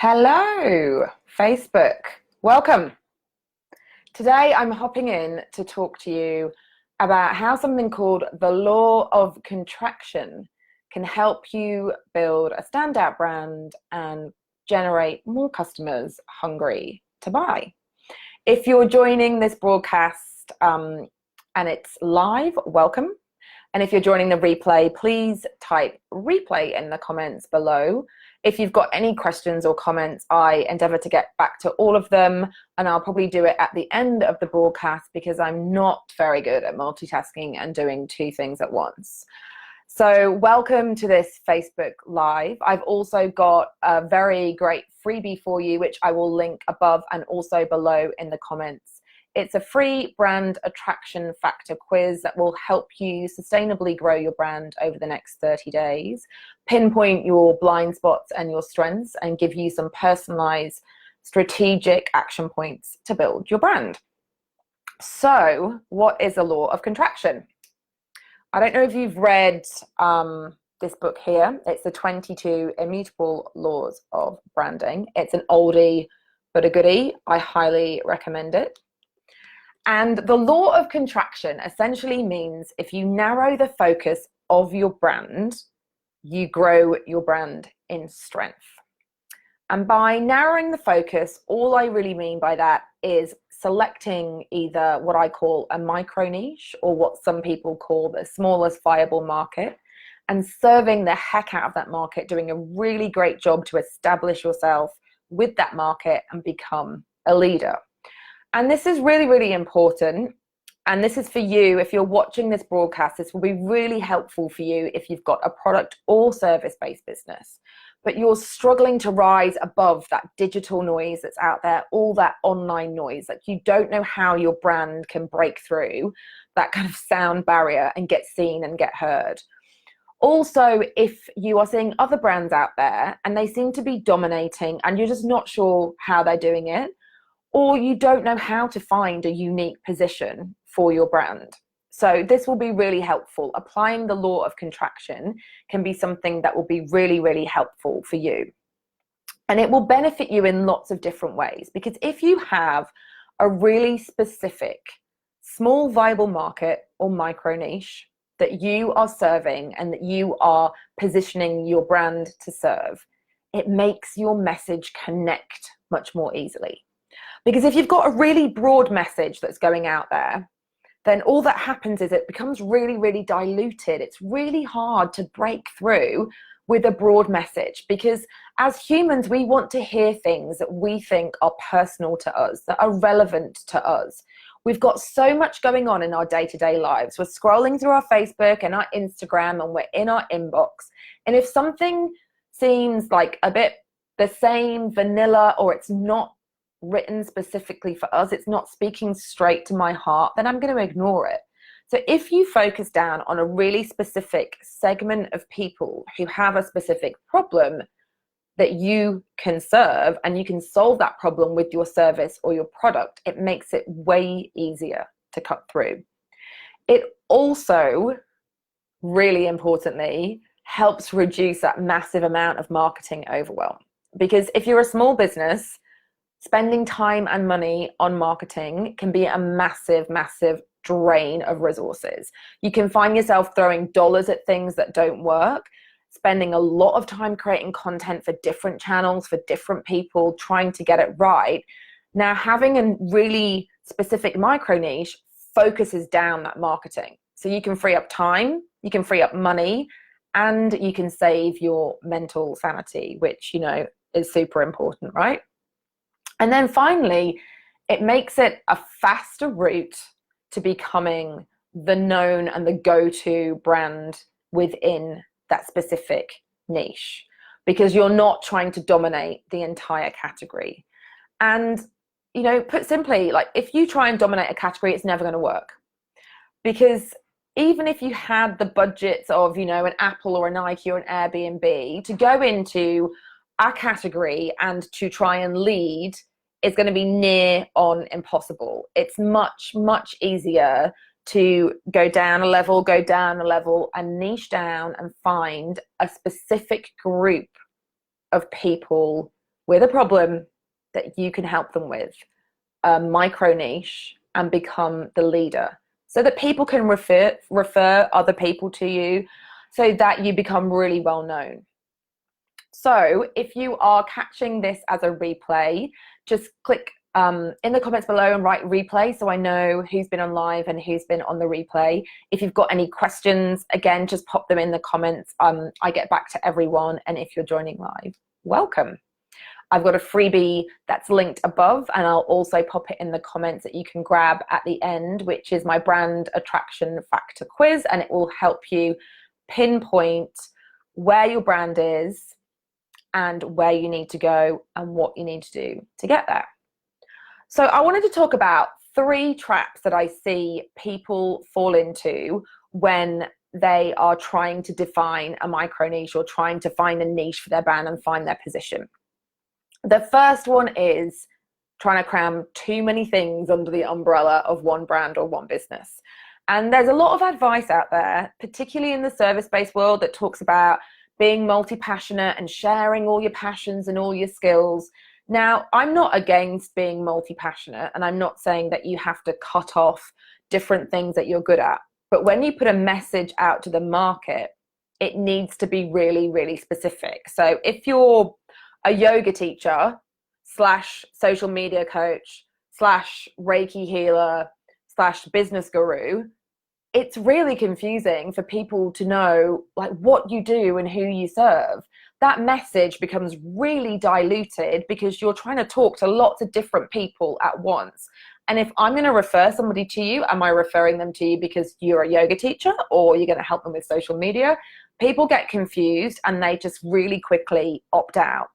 Hello, Facebook. Welcome. Today I'm hopping in to talk to you about how something called the law of contraction can help you build a standout brand and generate more customers hungry to buy. If you're joining this broadcast and it's live, welcome. And if you're joining the replay, please type replay in the comments below. If you've got any questions or comments, I endeavor to get back to all of them, and I'll probably do it at the end of the broadcast because I'm not very good at multitasking and doing two things at once. So welcome to this Facebook Live. I've also got a very great freebie for you, which I will link above and also below in the comments. It's a free brand attraction factor quiz that will help you sustainably grow your brand over the next 30 days, pinpoint your blind spots and your strengths, and give you some personalized strategic action points to build your brand. So, what is the law of contraction? I don't know if you've read this book here. It's the 22 Immutable Laws of Branding. It's an oldie but a goodie. I highly recommend it. And the law of contraction essentially means if you narrow the focus of your brand, you grow your brand in strength. And by narrowing the focus, all I really mean by that is selecting either what I call a micro niche or what some people call the smallest viable market, and serving the heck out of that market, doing a really great job to establish yourself with that market and become a leader. And this is really, really important. And this is for you, if you're watching this broadcast, this will be really helpful for you if you've got a product or service-based business, but you're struggling to rise above that digital noise that's out there, all that online noise, like you don't know how your brand can break through that kind of sound barrier and get seen and get heard. Also, if you are seeing other brands out there and they seem to be dominating and you're just not sure how they're doing it, or you don't know how to find a unique position for your brand. So this will be really helpful. Applying the law of contraction can be something that will be really, really helpful for you. And it will benefit you in lots of different ways, because if you have a really specific small viable market or micro niche that you are serving and that you are positioning your brand to serve, it makes your message connect much more easily. Because if you've got a really broad message that's going out there, then all that happens is it becomes really, really diluted. It's really hard to break through with a broad message, because as humans, we want to hear things that we think are personal to us, that are relevant to us. We've got so much going on in our day-to-day lives. We're scrolling through our Facebook and our Instagram and we're in our inbox. And if something seems like a bit the same, vanilla, or it's not written specifically for us, it's not speaking straight to my heart, then I'm going to ignore it. So if you focus down on a really specific segment of people who have a specific problem that you can serve, and you can solve that problem with your service or your product, it makes it way easier to cut through. It also, really importantly, helps reduce that massive amount of marketing overwhelm. Because if you're a small business, spending time and money on marketing can be a massive, massive drain of resources. You can find yourself throwing dollars at things that don't work, spending a lot of time creating content for different channels, for different people, trying to get it right. Now, having a really specific micro niche focuses down that marketing. So you can free up time, you can free up money, and you can save your mental sanity, which, you know, is super important, right? And then finally, it makes it a faster route to becoming the known and the go-to brand within that specific niche, because you're not trying to dominate the entire category. And, you know, put simply, like if you try and dominate a category, it's never going to work. Because even if you had the budgets of, you know, an Apple or a Nike or an Airbnb to go into a category and to try and lead, is going to be near on impossible. It's much, much easier to go down a level, and niche down and find a specific group of people with a problem that you can help them with, a micro niche, and become the leader so that people can refer other people to you so that you become really well known. So if you are catching this as a replay, just click in the comments below and write replay so I know who's been on live and who's been on the replay. If you've got any questions, again, just pop them in the comments. I get back to everyone, and if you're joining live, welcome. I've got a freebie that's linked above, and I'll also pop it in the comments that you can grab at the end, which is my brand attraction factor quiz, and it will help you pinpoint where your brand is and where you need to go and what you need to do to get there. So I wanted to talk about 3 traps that I see people fall into when they are trying to define a micro niche or trying to find a niche for their brand and find their position. The first one is trying to cram too many things under the umbrella of one brand or one business. And there's a lot of advice out there, particularly in the service-based world, that talks about being multi-passionate and sharing all your passions and all your skills. Now, I'm not against being multi-passionate, and I'm not saying that you have to cut off different things that you're good at. But when you put a message out to the market, it needs to be really, really specific. So if you're a yoga teacher / social media coach / Reiki healer / business guru, it's really confusing for people to know like what you do and who you serve. That message becomes really diluted because you're trying to talk to lots of different people at once. And if I'm going to refer somebody to you, am I referring them to you because you're a yoga teacher or you're going to help them with social media? People get confused and they just really quickly opt out.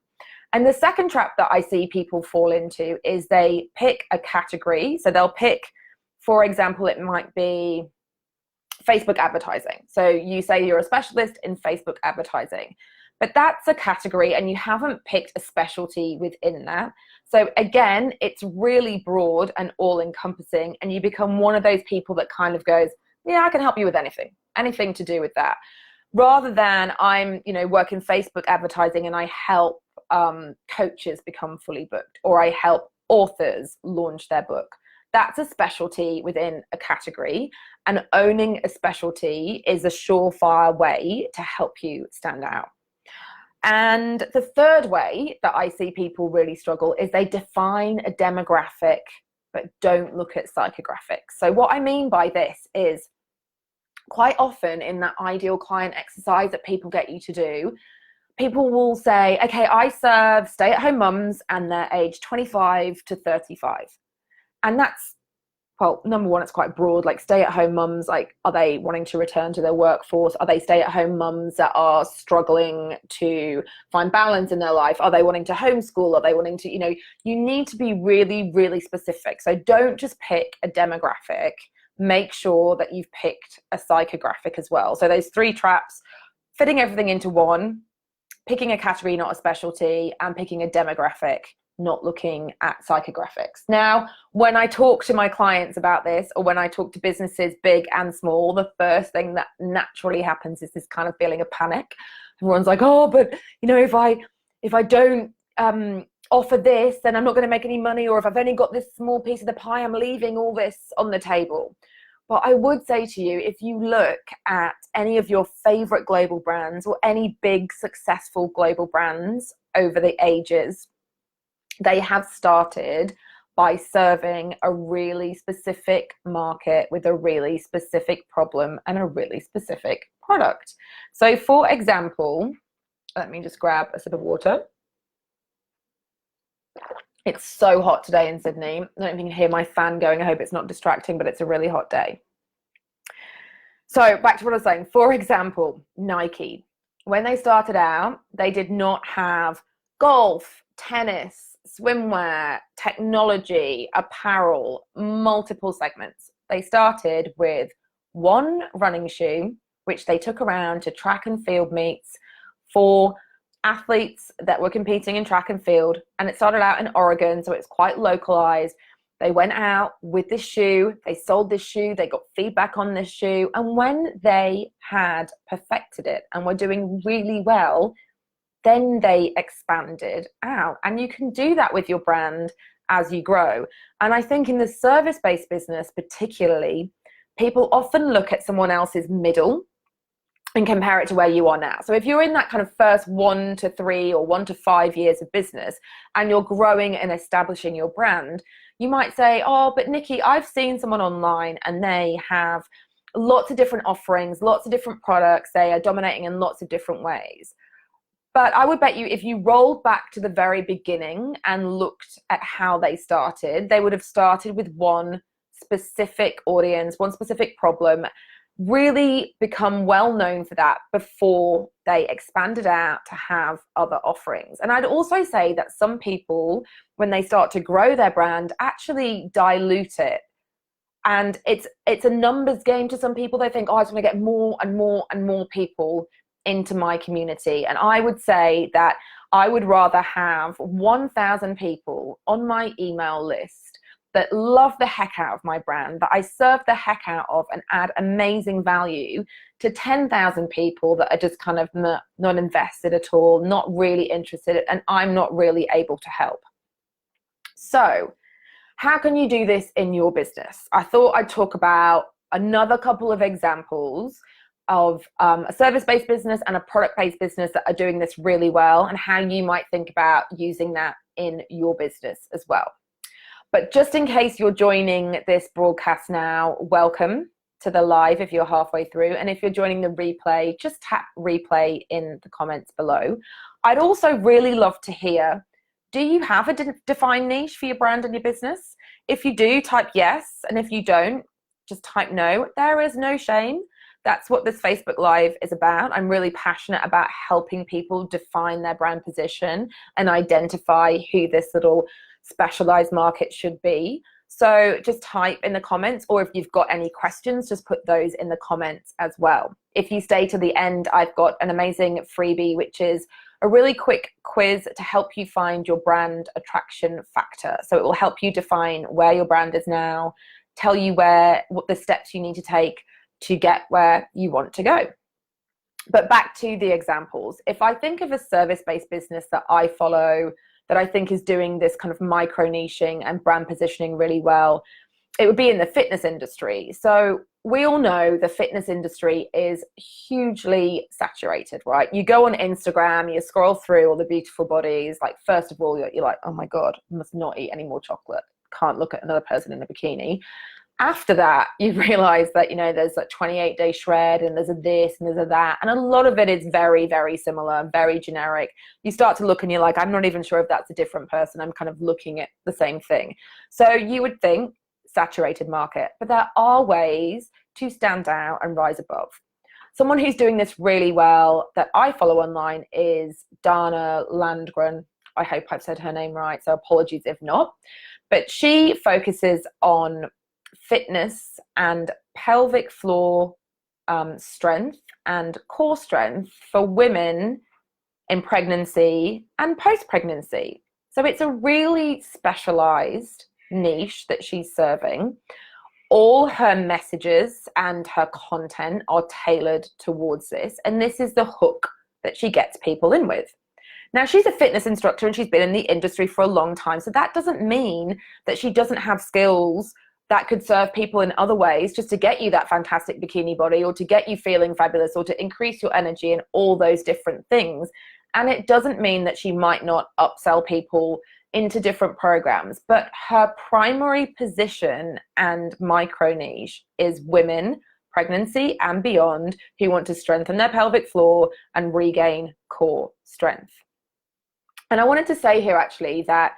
And the second trap that I see people fall into is they pick a category. So they'll pick, for example, it might be Facebook advertising. So you say you're a specialist in Facebook advertising, but that's a category and you haven't picked a specialty within that. So again, it's really broad and all encompassing, and you become one of those people that kind of goes, yeah, I can help you with anything to do with that. Rather than I'm, work in Facebook advertising and I help coaches become fully booked, or I help authors launch their book. That's a specialty within a category, and owning a specialty is a surefire way to help you stand out. And the third way that I see people really struggle is they define a demographic but don't look at psychographics. So what I mean by this is quite often in that ideal client exercise that people get you to do, people will say, okay, I serve stay-at-home mums and they're aged 25 to 35. And that's, well, number one, it's quite broad, like stay-at-home mums, like, are they wanting to return to their workforce? Are they stay-at-home mums that are struggling to find balance in their life? Are they wanting to homeschool? Are they wanting to, you need to be really, really specific. So don't just pick a demographic, make sure that you've picked a psychographic as well. So those 3 traps, fitting everything into one, picking a category, not a specialty, and picking a demographic, not looking at psychographics. Now, when I talk to my clients about this, or when I talk to businesses big and small, the first thing that naturally happens is this kind of feeling of panic. Everyone's like, oh, but if I don't offer this, then I'm not going to make any money, or if I've only got this small piece of the pie, I'm leaving all this on the table. But I would say to you, if you look at any of your favorite global brands or any big successful global brands over the ages, they have started by serving a really specific market with a really specific problem and a really specific product. So for example, let me just grab a sip of water. It's so hot today in Sydney. I don't know if you can hear my fan going. I hope it's not distracting, but it's a really hot day. So back to what I was saying. For example, Nike. When they started out, they did not have golf, tennis, swimwear, technology, apparel, multiple segments. They started with one running shoe, which they took around to track and field meets for athletes that were competing in track and field. And it started out in Oregon, so it's quite localized. They went out with this shoe, they sold this shoe, they got feedback on this shoe. And when they had perfected it and were doing really well, then they expanded out. And you can do that with your brand as you grow. And I think in the service-based business particularly, people often look at someone else's middle and compare it to where you are now. So if you're in that kind of first 1 to 3 or 1 to 5 years of business and you're growing and establishing your brand, you might say, oh, but Nikki, I've seen someone online and they have lots of different offerings, lots of different products. They are dominating in lots of different ways. But I would bet you if you rolled back to the very beginning and looked at how they started, they would have started with one specific audience, one specific problem, really become well known for that before they expanded out to have other offerings. And I'd also say that some people, when they start to grow their brand, actually dilute it. And it's a numbers game to some people. They think, oh, I just want to get more and more and more people into my community. And I would say that I would rather have 1,000 people on my email list that love the heck out of my brand, that I serve the heck out of and add amazing value, to 10,000 people that are just kind of not invested at all, not really interested, and I'm not really able to help. So how can you do this in your business? I thought I'd talk about another couple of examples of a service-based business and a product-based business that are doing this really well, and how you might think about using that in your business as well. But just in case you're joining this broadcast now, welcome to the live if you're halfway through. And if you're joining the replay, just tap replay in the comments below. I'd also really love to hear, do you have a defined niche for your brand and your business? If you do, type yes. And if you don't, just type no. There is no shame. That's what this Facebook Live is about. I'm really passionate about helping people define their brand position and identify who this little specialized market should be. So just type in the comments, or if you've got any questions, just put those in the comments as well. If you stay to the end, I've got an amazing freebie, which is a really quick quiz to help you find your brand attraction factor. So it will help you define where your brand is now, tell you what the steps you need to take to get where you want to go. But back to the examples. If I think of a service-based business that I follow, that I think is doing this kind of micro niching and brand positioning really well, it would be in the fitness industry. So we all know the fitness industry is hugely saturated, right? You go on Instagram, you scroll through all the beautiful bodies. Like, first of all, you're like, oh my God, I must not eat any more chocolate. Can't look at another person in a bikini. After that, you realize that, there's a 28-day shred, and there's a this and there's a that. And a lot of it is very, very similar, very generic. You start to look and you're like, I'm not even sure if that's a different person. I'm kind of looking at the same thing. So you would think saturated market, but there are ways to stand out and rise above. Someone who's doing this really well that I follow online is Dana Landgren. I hope I've said her name right, so apologies if not. But she focuses on fitness and pelvic floor strength and core strength for women in pregnancy and post-pregnancy. So it's a really specialized niche that she's serving. All her messages and her content are tailored towards this, and this is the hook that she gets people in with. Now, she's a fitness instructor and she's been in the industry for a long time, so that doesn't mean that she doesn't have skills that could serve people in other ways, just to get you that fantastic bikini body, or to get you feeling fabulous, or to increase your energy, and all those different things. And it doesn't mean that she might not upsell people into different programs, but her primary position and micro niche is women, pregnancy and beyond, who want to strengthen their pelvic floor and regain core strength. And I wanted to say here actually that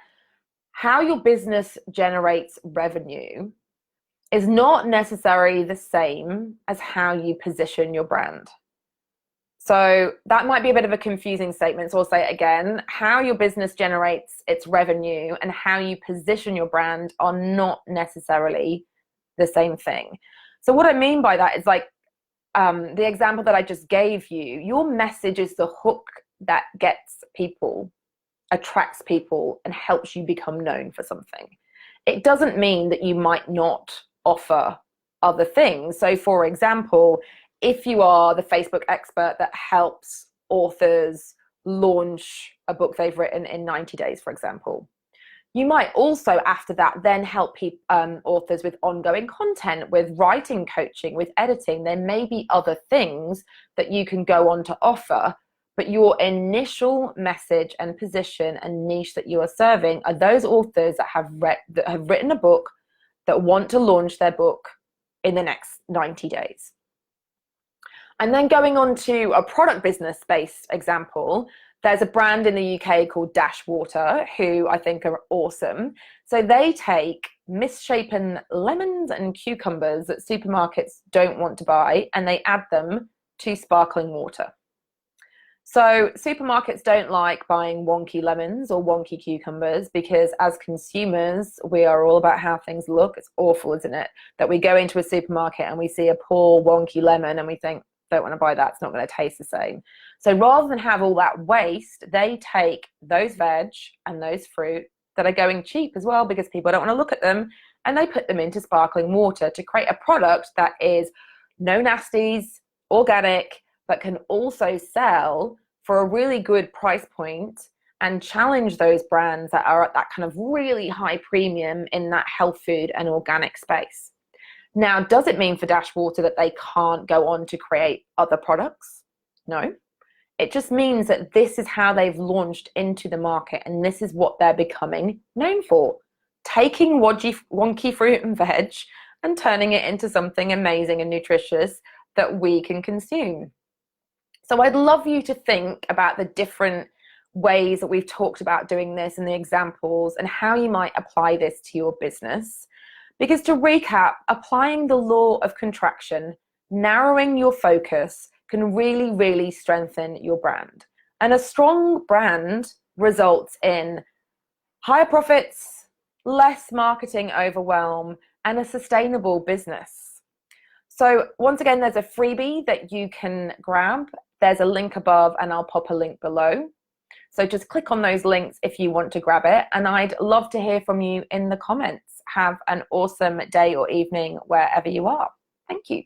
how your business generates revenue is not necessarily the same as how you position your brand. So that might be a bit of a confusing statement, so I'll say it again. How your business generates its revenue and how you position your brand are not necessarily the same thing. So what I mean by that is, like, the example that I just gave you, your message is the hook that gets people, attracts people, and helps you become known for something. It doesn't mean that you might not offer other things. So for example, if you are the Facebook expert that helps authors launch a book they've written in 90 days, for example. You might also, after that, then help authors with ongoing content, with writing coaching, with editing. There may be other things that you can go on to offer, but your initial message and position and niche that you are serving are those authors that have written a book, that want to launch their book in the next 90 days. And then going on to a product business-based example, there's a brand in the UK called Dash Water, who I think are awesome. So they take misshapen lemons and cucumbers that supermarkets don't want to buy, and they add them to sparkling water. So supermarkets don't like buying wonky lemons or wonky cucumbers, because as consumers, we are all about how things look. It's awful, isn't it? That we go into a supermarket and we see a poor wonky lemon and we think, don't want to buy that, it's not going to taste the same. So rather than have all that waste, they take those veg and those fruit that are going cheap as well, because people don't want to look at them, and they put them into sparkling water to create a product that is no nasties, organic, but can also sell for a really good price point and challenge those brands that are at that kind of really high premium in that health food and organic space. Now, does it mean for Dash Water that they can't go on to create other products? No. It just means that this is how they've launched into the market, and this is what they're becoming known for. Taking wonky fruit and veg and turning it into something amazing and nutritious that we can consume. So I'd love you to think about the different ways that we've talked about doing this and the examples, and how you might apply this to your business. Because to recap, applying the law of contraction, narrowing your focus, can really, really strengthen your brand. And a strong brand results in higher profits, less marketing overwhelm, and a sustainable business. So once again, there's a freebie that you can grab. There's a link above, and I'll pop a link below. So just click on those links if you want to grab it. And I'd love to hear from you in the comments. Have an awesome day or evening wherever you are. Thank you.